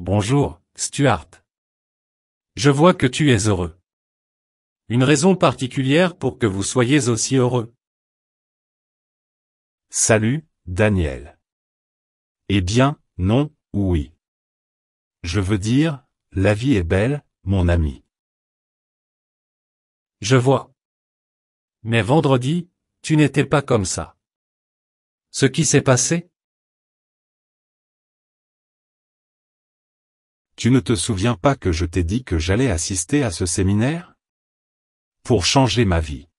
Bonjour, Stuart. Je vois que tu es heureux. Une raison particulière pour que vous soyez aussi heureux? Salut, Daniel. Eh bien, non, ou oui. Je veux dire, la vie est belle, mon ami. Je vois. Mais vendredi, tu n'étais pas comme ça. Ce qui s'est passé? Tu ne te souviens pas que je t'ai dit que j'allais assister à ce séminaire? Pour changer ma vie.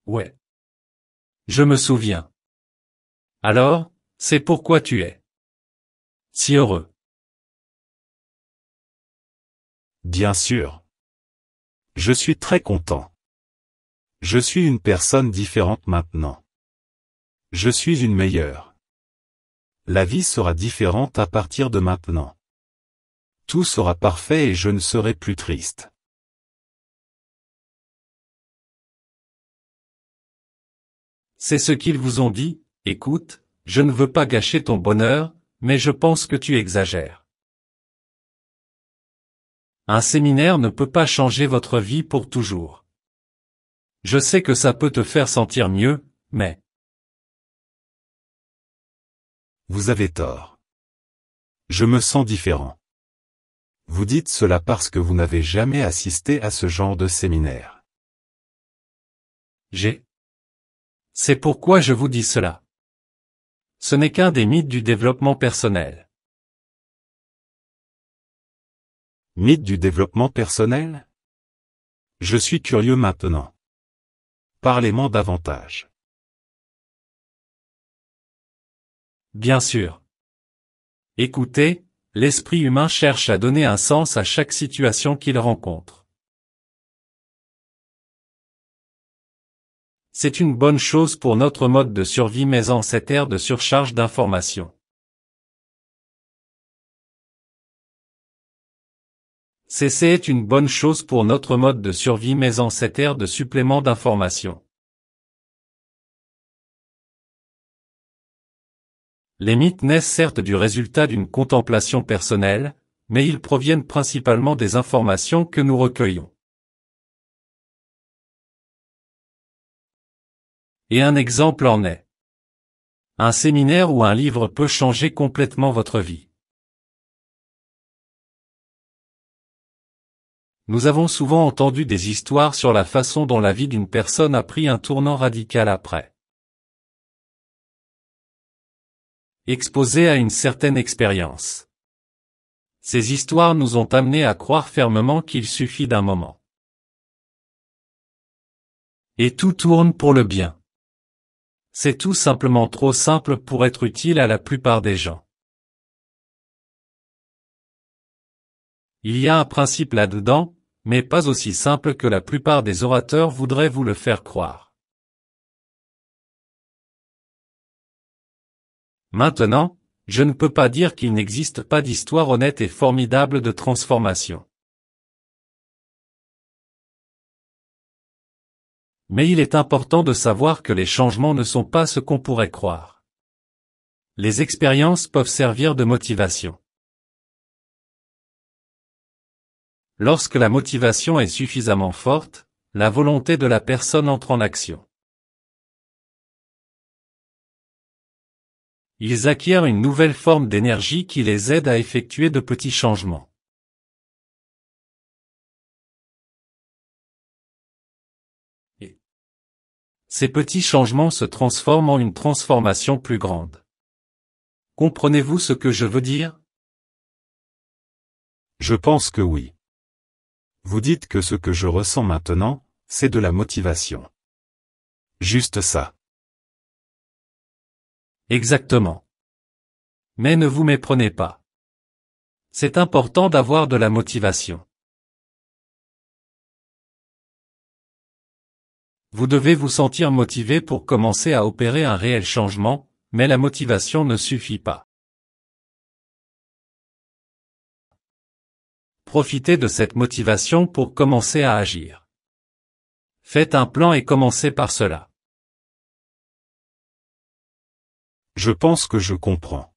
Ouais. Je me souviens. Alors, c'est pourquoi tu es si heureux. Bien sûr. Je suis très content. Je suis une personne différente maintenant. Je suis une meilleure. La vie sera différente à partir de maintenant. Tout sera parfait et je ne serai plus triste. C'est ce qu'ils vous ont dit. Écoute, je ne veux pas gâcher ton bonheur, mais je pense que tu exagères. Un séminaire ne peut pas changer votre vie pour toujours. Je sais que ça peut te faire sentir mieux, mais... Vous avez tort. Je me sens différent. Vous dites cela parce que vous n'avez jamais assisté à ce genre de séminaire. C'est pourquoi je vous dis cela. Ce n'est qu'un des mythes du développement personnel. Mythe du développement personnel? Je suis curieux maintenant. Parlez-moi davantage. Bien sûr. Écoutez, l'esprit humain cherche à donner un sens à chaque situation qu'il rencontre. C'est une bonne chose pour notre mode de survie mais en cette ère de surcharge d'informations. C'est une bonne chose pour notre mode de survie mais en cette ère de supplément d'informations. Les mythes naissent certes du résultat d'une contemplation personnelle, mais ils proviennent principalement des informations que nous recueillons. Et un exemple en est. Un séminaire ou un livre peut changer complètement votre vie. Nous avons souvent entendu des histoires sur la façon dont la vie d'une personne a pris un tournant radical après. Exposés à une certaine expérience. Ces histoires nous ont amenés à croire fermement qu'il suffit d'un moment. Et tout tourne pour le bien. C'est tout simplement trop simple pour être utile à la plupart des gens. Il y a un principe là-dedans, mais pas aussi simple que la plupart des orateurs voudraient vous le faire croire. Maintenant, je ne peux pas dire qu'il n'existe pas d'histoire honnête et formidable de transformation. Mais il est important de savoir que les changements ne sont pas ce qu'on pourrait croire. Les expériences peuvent servir de motivation. Lorsque la motivation est suffisamment forte, la volonté de la personne entre en action. Ils acquièrent une nouvelle forme d'énergie qui les aide à effectuer de petits changements. Et ces petits changements se transforment en une transformation plus grande. Comprenez-vous ce que je veux dire? Je pense que oui. Vous dites que ce que je ressens maintenant, c'est de la motivation. Juste ça. Exactement. Mais ne vous méprenez pas. C'est important d'avoir de la motivation. Vous devez vous sentir motivé pour commencer à opérer un réel changement, mais la motivation ne suffit pas. Profitez de cette motivation pour commencer à agir. Faites un plan et commencez par cela. Je pense que je comprends.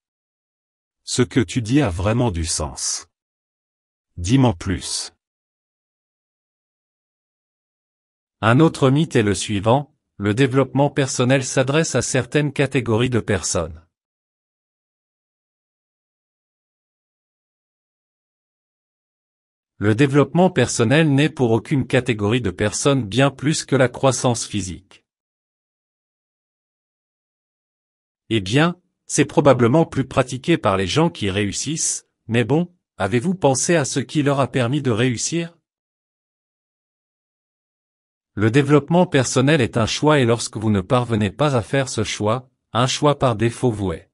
Ce que tu dis a vraiment du sens. Dis-moi plus. Un autre mythe est le suivant: le développement personnel s'adresse à certaines catégories de personnes. Le développement personnel n'est pour aucune catégorie de personnes bien plus que la croissance physique. Eh bien, c'est probablement plus pratiqué par les gens qui réussissent, mais bon, avez-vous pensé à ce qui leur a permis de réussir? Le développement personnel est un choix et lorsque vous ne parvenez pas à faire ce choix, un choix par défaut vous est.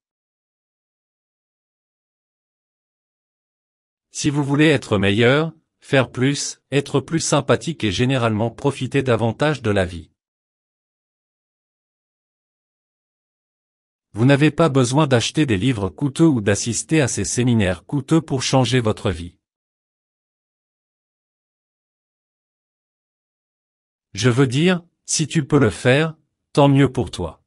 Si vous voulez être meilleur, faire plus, être plus sympathique et généralement profiter davantage de la vie, vous n'avez pas besoin d'acheter des livres coûteux ou d'assister à ces séminaires coûteux pour changer votre vie. Je veux dire, si tu peux le faire, tant mieux pour toi.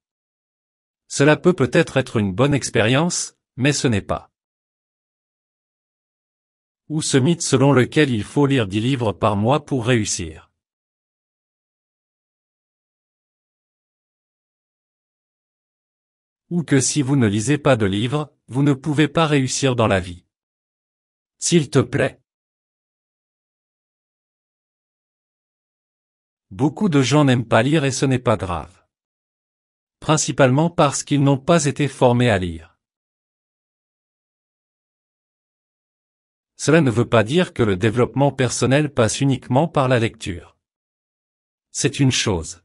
Cela peut peut-être être une bonne expérience, mais ce n'est pas. Ou ce mythe selon lequel il faut lire 10 livres par mois pour réussir. Ou que si vous ne lisez pas de livres, vous ne pouvez pas réussir dans la vie. S'il te plaît. Beaucoup de gens n'aiment pas lire et ce n'est pas grave. Principalement parce qu'ils n'ont pas été formés à lire. Cela ne veut pas dire que le développement personnel passe uniquement par la lecture. C'est une chose.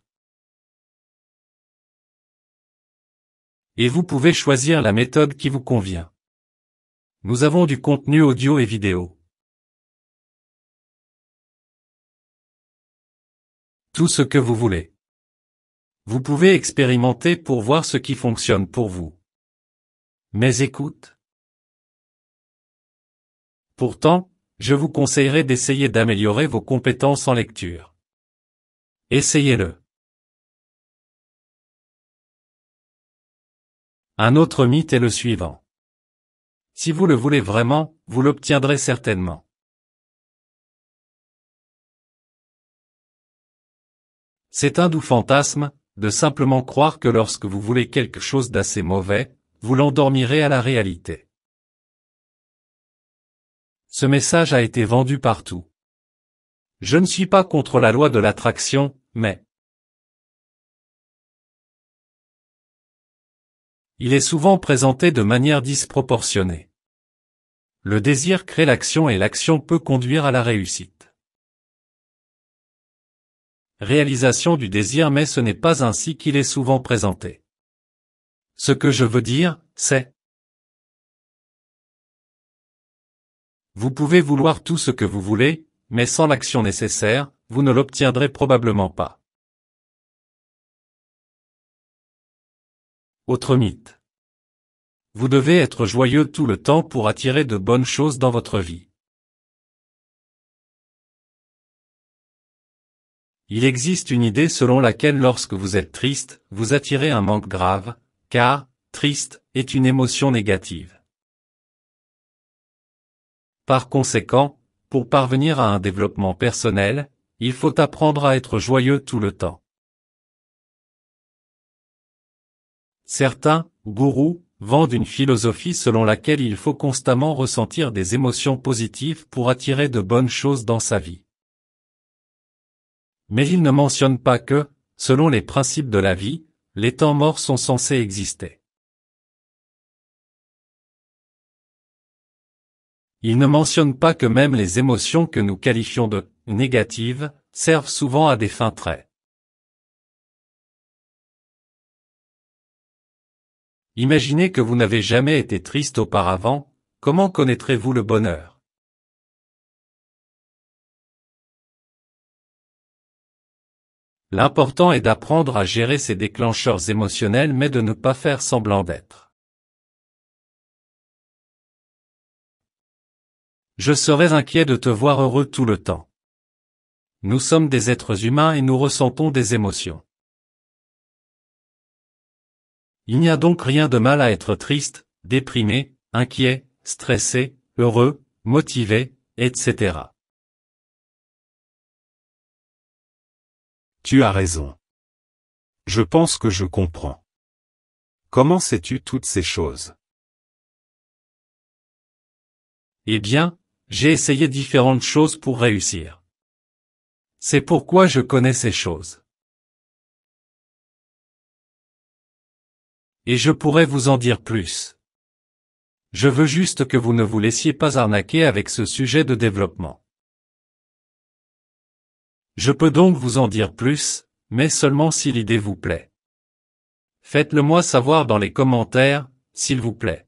Et vous pouvez choisir la méthode qui vous convient. Nous avons du contenu audio et vidéo. Tout ce que vous voulez. Vous pouvez expérimenter pour voir ce qui fonctionne pour vous. Mais écoute. Pourtant, je vous conseillerais d'essayer d'améliorer vos compétences en lecture. Essayez-le. Un autre mythe est le suivant. Si vous le voulez vraiment, vous l'obtiendrez certainement. C'est un doux fantasme, de simplement croire que lorsque vous voulez quelque chose d'assez mauvais, vous l'endormirez à la réalité. Ce message a été vendu partout. Je ne suis pas contre la loi de l'attraction, mais il est souvent présenté de manière disproportionnée. Le désir crée l'action et l'action peut conduire à la réussite. Réalisation du désir, mais ce n'est pas ainsi qu'il est souvent présenté. Ce que je veux dire, c'est: vous pouvez vouloir tout ce que vous voulez, mais sans l'action nécessaire, vous ne l'obtiendrez probablement pas. Autre mythe. Vous devez être joyeux tout le temps pour attirer de bonnes choses dans votre vie. Il existe une idée selon laquelle lorsque vous êtes triste, vous attirez un manque grave, car, triste, est une émotion négative. Par conséquent, pour parvenir à un développement personnel, il faut apprendre à être joyeux tout le temps. Certains, gourous, vendent une philosophie selon laquelle il faut constamment ressentir des émotions positives pour attirer de bonnes choses dans sa vie. Mais ils ne mentionnent pas que, selon les principes de la vie, les temps morts sont censés exister. Ils ne mentionnent pas que même les émotions que nous qualifions de « négatives » servent souvent à des fins très. Imaginez que vous n'avez jamais été triste auparavant, comment connaîtrez-vous le bonheur? L'important est d'apprendre à gérer ces déclencheurs émotionnels mais de ne pas faire semblant d'être. Je serais inquiet de te voir heureux tout le temps. Nous sommes des êtres humains et nous ressentons des émotions. Il n'y a donc rien de mal à être triste, déprimé, inquiet, stressé, heureux, motivé, etc. Tu as raison. Je pense que je comprends. Comment sais-tu toutes ces choses? Eh bien, j'ai essayé différentes choses pour réussir. C'est pourquoi je connais ces choses. Et je pourrais vous en dire plus. Je veux juste que vous ne vous laissiez pas arnaquer avec ce sujet de développement. Je peux donc vous en dire plus, mais seulement si l'idée vous plaît. Faites-le moi savoir dans les commentaires, s'il vous plaît.